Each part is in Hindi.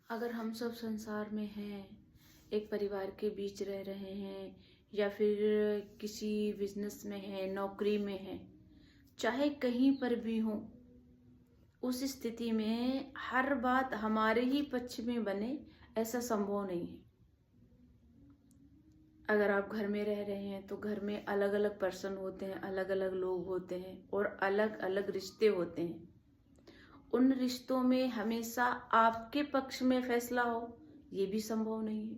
अगर हम सब संसार में हैं, एक परिवार के बीच रह रहे हैं या फिर किसी बिजनेस में हैं, नौकरी में हैं, चाहे कहीं पर भी हों, उस स्थिति में हर बात हमारे ही पक्ष में बने ऐसा संभव नहीं है। अगर आप घर में रह रहे हैं तो घर में अलग अलग पर्सन होते हैं, अलग अलग लोग होते हैं और अलग अलग रिश्ते होते हैं। उन रिश्तों में हमेशा आपके पक्ष में फैसला हो, ये भी संभव नहीं है।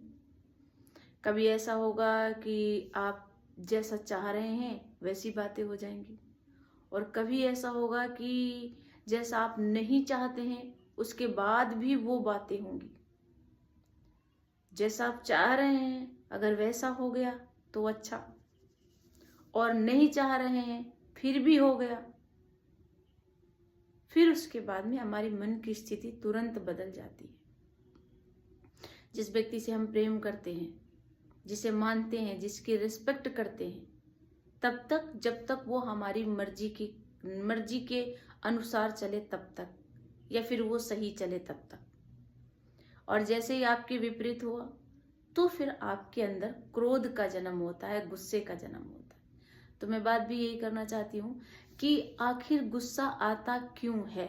कभी ऐसा होगा कि आप जैसा चाह रहे हैं वैसी बातें हो जाएंगी, और कभी ऐसा होगा कि जैसा आप नहीं चाहते हैं उसके बाद भी वो बातें होंगी। जैसा आप चाह रहे हैं अगर वैसा हो गया तो अच्छा, और नहीं चाह रहे हैं फिर भी हो गया, फिर उसके बाद में हमारी मन की स्थिति तुरंत बदल जाती है। जिस व्यक्ति से हम प्रेम करते हैं, जिसे मानते हैं, जिसकी रिस्पेक्ट करते हैं, तब तक जब तक वो हमारी मर्जी के अनुसार चले तब तक, या फिर वो सही चले तब तक। और जैसे ही आपके विपरीत हुआ तो फिर आपके अंदर क्रोध का जन्म होता है, गुस्से का जन्म होता है। तो मैं बात भी यही करना चाहती हूँ कि आखिर गुस्सा आता क्यों है,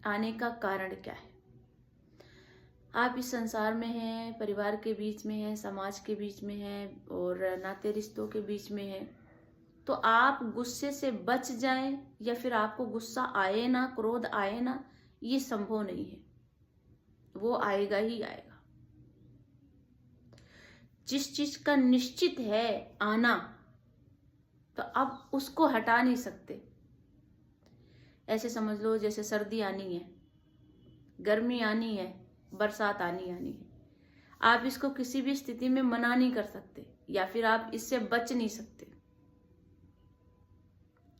आने का कारण क्या है। आप इस संसार में हैं, परिवार के बीच में हैं, समाज के बीच में हैं और नाते रिश्तों के बीच में हैं, तो आप गुस्से से बच जाएं या फिर आपको गुस्सा आए ना, क्रोध आए ना, ये संभव नहीं है। वो आएगा ही आएगा। जिस चीज का निश्चित है आना, तो अब उसको हटा नहीं सकते। ऐसे समझ लो जैसे सर्दी आनी है, गर्मी आनी है, बरसात आनी है। आप इसको किसी भी स्थिति में मना नहीं कर सकते या फिर आप इससे बच नहीं सकते।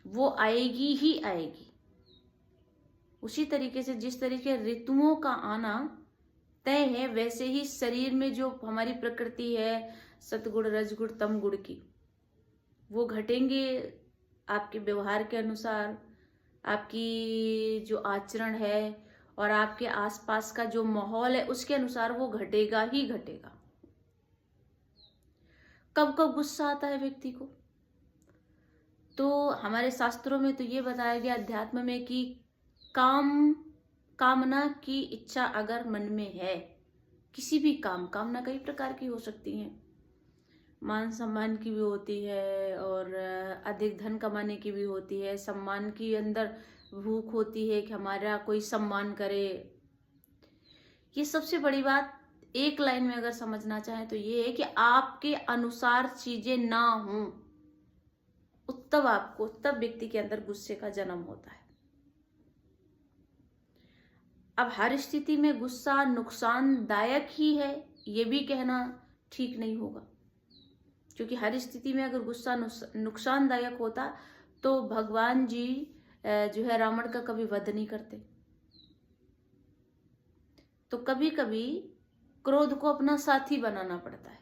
वो आएगी ही आएगी। उसी तरीके से जिस तरीके ऋतुओं का आना तय है, वैसे ही शरीर में जो हमारी प्रकृति है सतगुण रजगुण तम गुण की, वो घटेंगे आपके व्यवहार के अनुसार, आपकी जो आचरण है और आपके आसपास का जो माहौल है उसके अनुसार वो घटेगा ही घटेगा। कब कब गुस्सा आता है व्यक्ति को, तो हमारे शास्त्रों में तो ये बताया गया अध्यात्म में कि कामना की इच्छा अगर मन में है, किसी भी कामना कई प्रकार की हो सकती हैं। मान सम्मान की भी होती है और अधिक धन कमाने की भी होती है। सम्मान की अंदर भूख होती है कि हमारा कोई सम्मान करे। ये सबसे बड़ी बात एक लाइन में अगर समझना चाहें तो ये है कि आपके अनुसार चीजें ना हों, तब व्यक्ति के अंदर गुस्से का जन्म होता है। अब हर स्थिति में गुस्सा नुकसानदायक ही है ये भी कहना ठीक नहीं होगा, क्योंकि हर स्थिति में अगर गुस्सा नुकसानदायक होता तो भगवान जी जो है रावण का कभी वध नहीं करते। तो कभी कभी क्रोध को अपना साथी बनाना पड़ता है।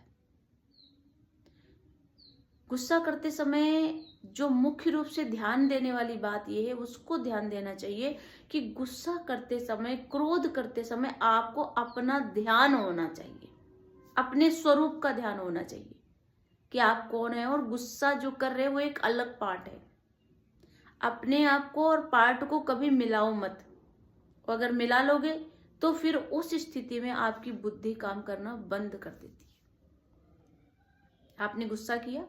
गुस्सा करते समय जो मुख्य रूप से ध्यान देने वाली बात यह है, उसको ध्यान देना चाहिए कि गुस्सा करते समय, क्रोध करते समय आपको अपना ध्यान होना चाहिए, अपने स्वरूप का ध्यान होना चाहिए कि आप कौन है। और गुस्सा जो कर रहे हैं वो एक अलग पार्ट है। अपने आप को और पार्ट को कभी मिलाओ मत। अगर मिला लोगे तो फिर उस स्थिति में आपकी बुद्धि काम करना बंद कर देती है। आपने गुस्सा किया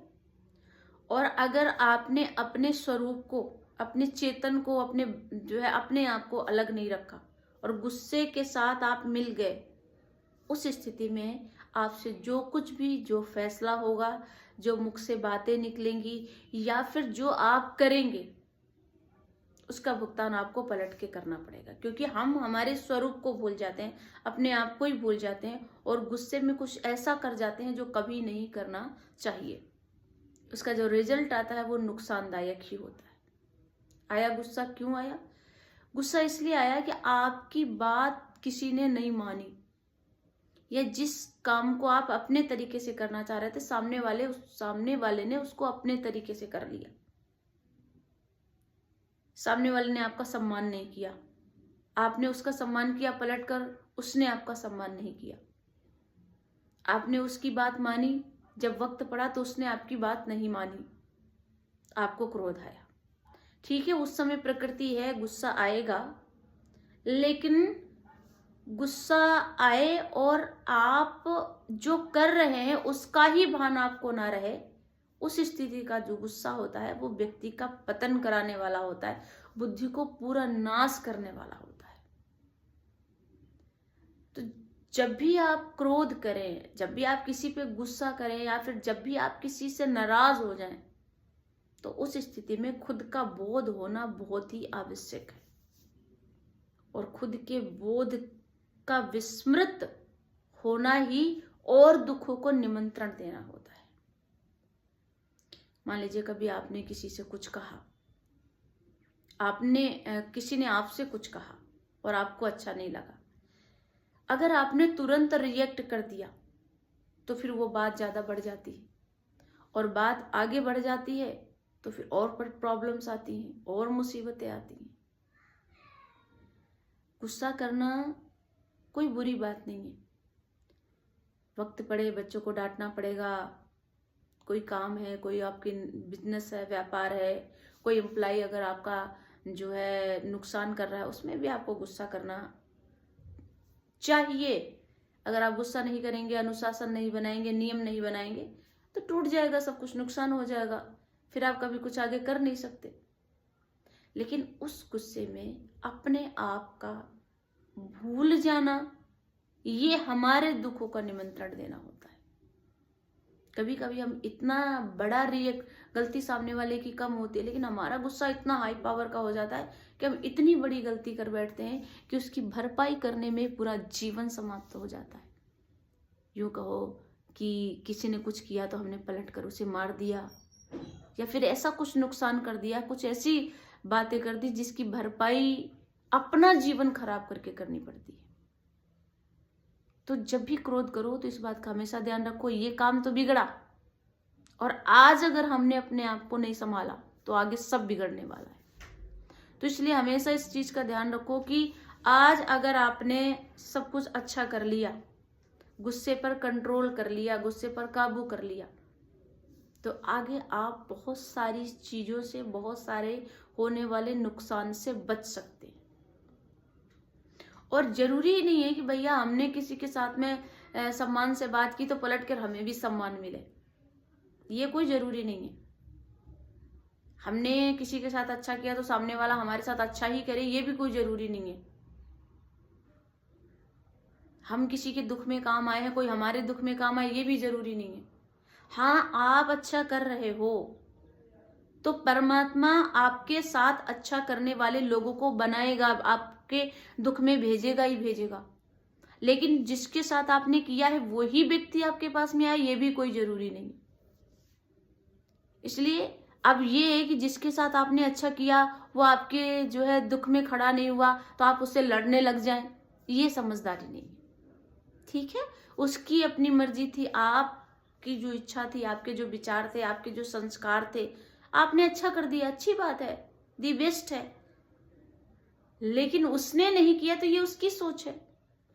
और अगर आपने अपने स्वरूप को, अपने चेतन को, अपने जो है अपने आप को अलग नहीं रखा और गुस्से के साथ आप मिल गए, उस स्थिति में आपसे जो कुछ भी, जो फैसला होगा, जो मुख से बातें निकलेंगी या फिर जो आप करेंगे, उसका भुगतान आपको पलट के करना पड़ेगा। क्योंकि हम हमारे स्वरूप को भूल जाते हैं, अपने आप को ही भूल जाते हैं और गुस्से में कुछ ऐसा कर जाते हैं जो कभी नहीं करना चाहिए। उसका जो रिजल्ट आता है वो नुकसानदायक ही होता है। आया गुस्सा, क्यों आया? गुस्सा इसलिए आया कि आपकी बात किसी ने नहीं मानी, या जिस काम को आप अपने तरीके से करना चाह रहे थे सामने वाले ने उसको अपने तरीके से कर लिया। सामने वाले ने आपका सम्मान नहीं किया, आपने उसका सम्मान किया पलटकर, उसने आपका सम्मान नहीं किया। आपने उसकी बात मानी, जब वक्त पड़ा तो उसने आपकी बात नहीं मानी, आपको क्रोध आया। ठीक है, उस समय प्रकृति है, गुस्सा आएगा, लेकिन गुस्सा आए और आप जो कर रहे हैं उसका ही भान आपको ना रहे, उस स्थिति का जो गुस्सा होता है वो व्यक्ति का पतन कराने वाला होता है, बुद्धि को पूरा नाश करने वाला होता है। तो जब भी आप क्रोध करें, जब भी आप किसी पे गुस्सा करें, या फिर जब भी आप किसी से नाराज हो जाएं, तो उस स्थिति में खुद का बोध होना बहुत ही आवश्यक है। और खुद के बोध का विस्मृत होना ही और दुखों को निमंत्रण देना होता है। मान लीजिए कभी आपने किसी से कुछ कहा, किसी ने आपसे कुछ कहा और आपको अच्छा नहीं लगा। अगर आपने तुरंत रिएक्ट कर दिया तो फिर वो बात ज्यादा बढ़ जाती है, और बात आगे बढ़ जाती है तो फिर और प्रॉब्लम्स आती हैं और मुसीबतें आती हैं। गुस्सा करना कोई बुरी बात नहीं है। वक्त पड़े बच्चों को डांटना पड़ेगा, कोई काम है, कोई आपकी बिजनेस है, व्यापार है, कोई एम्प्लॉय अगर आपका जो है नुकसान कर रहा है, उसमें भी आपको गुस्सा करना चाहिए। अगर आप गुस्सा नहीं करेंगे, अनुशासन नहीं बनाएंगे, नियम नहीं बनाएंगे, तो टूट जाएगा सब कुछ, नुकसान हो जाएगा, फिर आप कभी कुछ आगे कर नहीं सकते। लेकिन उस गुस्से में अपने आप का भूल जाना, ये हमारे दुखों का निमंत्रण देना होता है। कभी कभी हम इतना बड़ा गलती सामने वाले की कम होती है, लेकिन हमारा गुस्सा इतना हाई पावर का हो जाता है कि हम इतनी बड़ी गलती कर बैठते हैं कि उसकी भरपाई करने में पूरा जीवन समाप्त हो जाता है। यूं कहो कि किसी ने कुछ किया तो हमने पलट कर उसे मार दिया, या फिर ऐसा कुछ नुकसान कर दिया, कुछ ऐसी बातें कर दी जिसकी भरपाई अपना जीवन खराब करके करनी पड़ती है। तो जब भी क्रोध करो तो इस बात का हमेशा ध्यान रखो, ये काम तो बिगड़ा, और आज अगर हमने अपने आप को नहीं संभाला तो आगे सब बिगड़ने वाला है। तो इसलिए हमेशा इस चीज का ध्यान रखो कि आज अगर आपने सब कुछ अच्छा कर लिया, गुस्से पर कंट्रोल कर लिया, गुस्से पर काबू कर लिया, तो आगे आप बहुत सारी चीजों से, बहुत सारे होने वाले नुकसान से बच सकते हैं। और जरूरी ही नहीं है कि भैया हमने किसी के साथ में सम्मान से बात की तो पलट कर हमें भी सम्मान मिले, ये कोई जरूरी नहीं है। हमने किसी के साथ अच्छा किया तो सामने वाला हमारे साथ अच्छा ही करे, ये भी कोई जरूरी नहीं है। हम किसी के दुख में काम आए हैं, कोई हमारे दुख में काम आए, ये भी जरूरी नहीं है। हाँ, आप अच्छा कर रहे हो तो परमात्मा आपके साथ अच्छा करने वाले लोगों को बनाएगा, आपके दुख में भेजेगा ही भेजेगा। लेकिन जिसके साथ आपने किया है वही व्यक्ति आपके पास में आए, ये भी कोई जरूरी नहीं। इसलिए अब ये है कि जिसके साथ आपने अच्छा किया वो आपके जो है दुख में खड़ा नहीं हुआ तो आप उससे लड़ने लग जाएं, ये समझदारी नहीं है। ठीक है, उसकी अपनी मर्जी थी, आपकी जो इच्छा थी, आपके जो विचार थे, आपके जो संस्कार थे, आपने अच्छा कर दिया, अच्छी बात है, दी बेस्ट है। लेकिन उसने नहीं किया तो ये उसकी सोच है।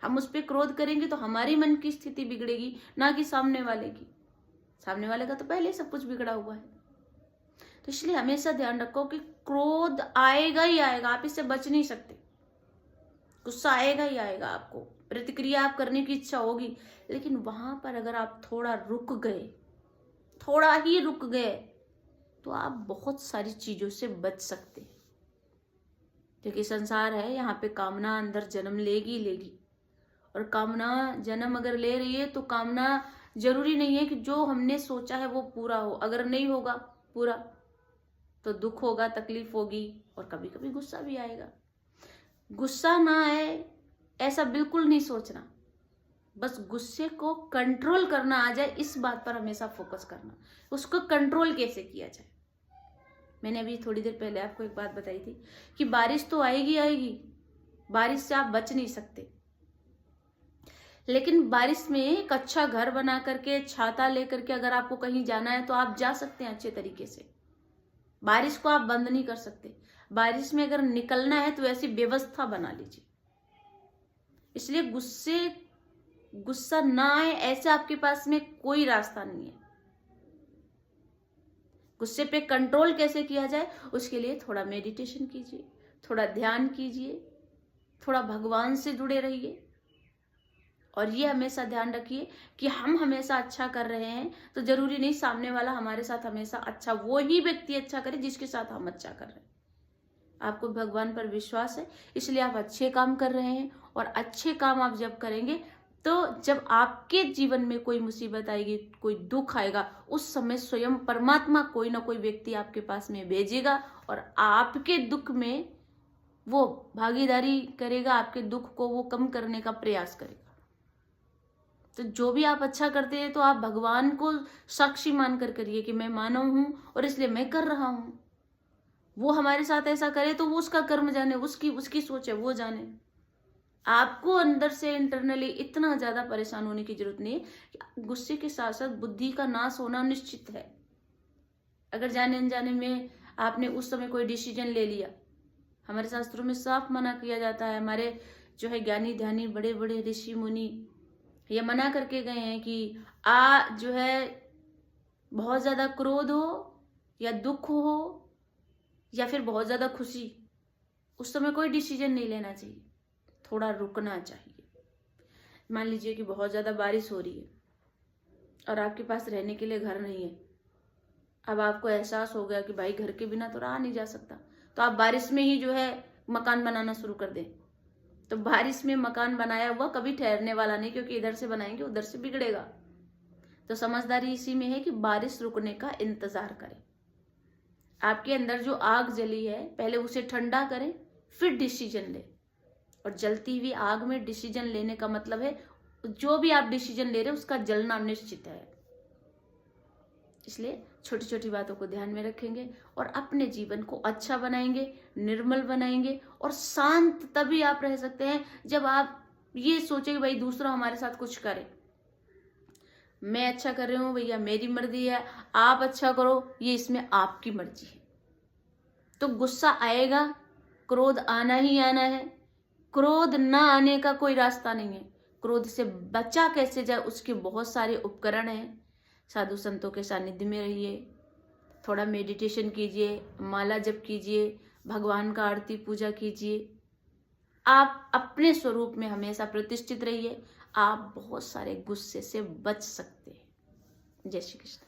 हम उस पर क्रोध करेंगे तो हमारी मन की स्थिति बिगड़ेगी, ना कि सामने वाले की। सामने वाले का तो पहले ही सब कुछ बिगड़ा हुआ है। तो इसलिए हमेशा ध्यान रखो कि क्रोध आएगा ही आएगा, आप इससे बच नहीं सकते। गुस्सा आएगा ही आएगा, आपको प्रतिक्रिया आप करने की इच्छा होगी, लेकिन वहां पर अगर आप थोड़ा रुक गए, थोड़ा ही रुक गए, तो आप बहुत सारी चीजों से बच सकते हैं। क्योंकि संसार है, यहाँ पे कामना अंदर जन्म लेगी लेगी, और कामना जन्म अगर ले रही है तो कामना जरूरी नहीं है कि जो हमने सोचा है वो पूरा हो। अगर नहीं होगा पूरा तो दुख होगा, तकलीफ होगी, और कभी कभी गुस्सा भी आएगा। गुस्सा ना आए ऐसा बिल्कुल नहीं सोचना, बस गुस्से को कंट्रोल करना आ जाए, इस बात पर हमेशा फोकस करना, उसको कंट्रोल कैसे किया जाए। मैंने अभी थोड़ी देर पहले आपको एक बात बताई थी कि बारिश तो आएगी आएगी, बारिश से आप बच नहीं सकते, लेकिन बारिश में एक अच्छा घर बना करके, छाता लेकर के अगर आपको कहीं जाना है तो आप जा सकते हैं अच्छे तरीके से। बारिश को आप बंद नहीं कर सकते। बारिश में अगर निकलना है तो ऐसी व्यवस्था बना लीजिए। इसलिए गुस्सा ना आए ऐसे आपके पास में कोई रास्ता नहीं है। गुस्से पे कंट्रोल कैसे किया जाए, उसके लिए थोड़ा मेडिटेशन कीजिए, थोड़ा ध्यान कीजिए, थोड़ा भगवान से जुड़े रहिए। और ये हमेशा ध्यान रखिए कि हम हमेशा अच्छा कर रहे हैं तो जरूरी नहीं सामने वाला हमारे साथ हमेशा अच्छा, वो ही व्यक्ति अच्छा करे जिसके साथ हम अच्छा कर रहे हैं। आपको भगवान पर विश्वास है, इसलिए आप अच्छे काम कर रहे हैं। और अच्छे काम आप जब करेंगे तो जब आपके जीवन में कोई मुसीबत आएगी, कोई दुख आएगा, उस समय स्वयं परमात्मा कोई ना कोई व्यक्ति आपके पास में भेजेगा और आपके दुख में वो भागीदारी करेगा, आपके दुख को वो कम करने का प्रयास करेगा। तो जो भी आप अच्छा करते हैं तो आप भगवान को साक्षी मानकर करिए कि मैं मानव हूं और इसलिए मैं कर रहा हूं। वो हमारे साथ ऐसा करे तो वो उसका कर्म जाने, उसकी सोच है, वो जाने। आपको अंदर से इंटरनली इतना ज्यादा परेशान होने की जरूरत नहीं है। गुस्से के साथ साथ बुद्धि का नाश होना निश्चित है। अगर जाने अनजाने में आपने उस समय कोई डिसीजन ले लिया, हमारे शास्त्रों में साफ मना किया जाता है। हमारे जो है ज्ञानी ध्यानी बड़े बड़े ऋषि मुनि ये मना करके गए हैं कि जो है बहुत ज्यादा क्रोध हो या दुख हो या फिर बहुत ज्यादा खुशी, उस समय कोई डिसीजन नहीं लेना चाहिए, थोड़ा रुकना चाहिए। मान लीजिए कि बहुत ज्यादा बारिश हो रही है और आपके पास रहने के लिए घर नहीं है। अब आपको एहसास हो गया कि भाई घर के बिना तो रहा नहीं जा सकता, तो आप बारिश में ही जो है मकान बनाना शुरू कर दें। तो बारिश में मकान बनाया हुआ कभी ठहरने वाला नहीं, क्योंकि इधर से बनाएंगे उधर से बिगड़ेगा। तो समझदारी इसी में है कि बारिश रुकने का इंतजार करें। आपके अंदर जो आग जली है पहले उसे ठंडा करें, फिर डिसीजन लें। और जलती हुई आग में डिसीजन लेने का मतलब है जो भी आप डिसीजन ले रहे हैं उसका जलना निश्चित है। इसलिए छोटी छोटी बातों को ध्यान में रखेंगे और अपने जीवन को अच्छा बनाएंगे, निर्मल बनाएंगे। और शांत तभी आप रह सकते हैं जब आप ये सोचें भाई दूसरा हमारे साथ कुछ करे। मैं अच्छा कर रही हूं भैया, मेरी मर्जी है, आप अच्छा करो, ये इसमें आपकी मर्जी है। तो गुस्सा आएगा, क्रोध आना ही आना है। क्रोध ना आने का कोई रास्ता नहीं है। क्रोध से बचा कैसे जाए उसके बहुत सारे उपकरण हैं। साधु संतों के सानिध्य में रहिए, थोड़ा मेडिटेशन कीजिए, माला जप कीजिए, भगवान का आरती पूजा कीजिए। आप अपने स्वरूप में हमेशा प्रतिष्ठित रहिए। आप बहुत सारे गुस्से से बच सकते हैं। जय श्री कृष्ण।